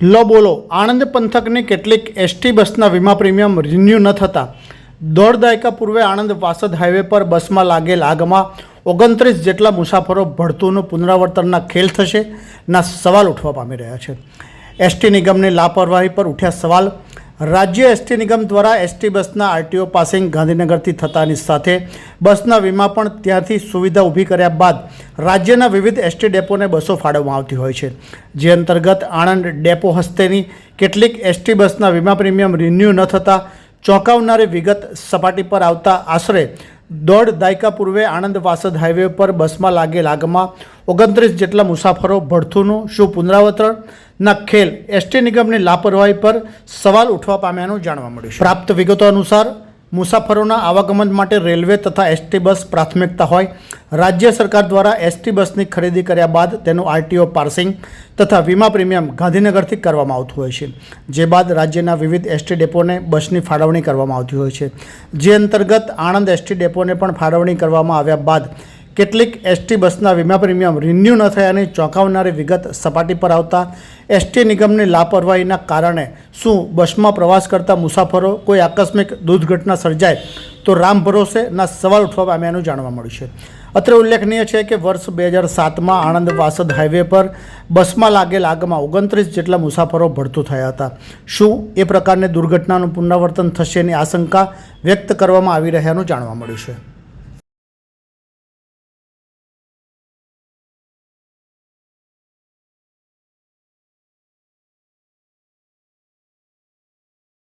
લો બોલો આણંદ પંથકની કેટલીક એસટી બસના વીમા પ્રીમિયમ રિન્યૂ ન થતાં દોઢ દાયકા પૂર્વે આણંદ વાસદ હાઈવે પર બસમાં લાગેલ આગમાં 29 જેટલા મુસાફરો ભડથુંનું પુનરાવર્તનના ખેલ થશે ના સવાલ ઉઠવા પામી રહ્યા છે। એસટી નિગમની લાપરવાહી પર ઉઠ્યા સવાલ। રાજ્ય એસટી નિગમ દ્વારા એસટી બસના આરટીઓ પાસિંગ ગાંધીનગરથી થતાની સાથે બસના વીમા પણ ત્યાંથી સુવિધા ઊભી કર્યા બાદ રાજ્યના વિવિધ એસટી ડેપોને બસો ફાળવવામાં આવતી હોય છે, જે અંતર્ગત આણંદ ડેપો હસ્તેની કેટલીક એસટી બસના વીમા પ્રીમિયમ રિન્યૂ ન થતાં ચોંકાવનારી વિગત સપાટી પર આવતા આશરે દોઢ દાયકા પૂર્વે આણંદ વાસદ હાઈવે પર બસમાં લાગેલ આગમાં 29 જેટલા મુસાફરો ભડથુંનું શું પુનરાવર્તનના ખેલ એસટી નિગમની લાપરવાહી પર સવાલ ઉઠવા પામ્યાનું જાણવા મળ્યું છે। પ્રાપ્ત વિગતો અનુસાર મુસાફરોના આવાગમન માટે રેલવે તથા એસટી બસ પ્રાથમિકતા હોય। રાજ્ય સરકાર દ્વારા એસટી બસની ખરીદી કર્યા બાદ તેનું આરટીઓ પાર્સિંગ તથા વીમા પ્રીમિયમ ગાંધીનગરથી કરવામાં આવતું હોય છે, જે બાદ રાજ્યના વિવિધ એસટી ડેપોને બસની ફાળવણી કરવામાં આવતી હોય છે, જે અંતર્ગત આણંદ એસટી ડેપોને પણ ફાળવણી કરવામાં આવ્યા બાદ કેટલીક એસટી બસના વીમા પ્રીમિયમ રિન્યૂ ન થયાની ચોંકાવનારી વિગત સપાટી પર આવતા એસટી નિગમની લાપરવાહીના કારણે શું બસમાં પ્રવાસ કરતા મુસાફરો કોઈ આકસ્મિક દુર્ઘટના સર્જાય તો રામ ભરોસે ના સવાલ ઉઠવા પામ્યાનું જાણવા મળ્યું છે। અત્રે ઉલ્લેખનીય છે કે વર્ષ 2007માં આણંદ વાસદ હાઈવે પર બસમાં લાગેલ આગમાં 29 જેટલા મુસાફરો ભડથું થયા હતા। શું એ પ્રકારની દુર્ઘટનાનું પુનરાવર્તન થશેની આશંકા વ્યક્ત કરવામાં આવી રહ્યાનું જાણવા મળ્યું છે।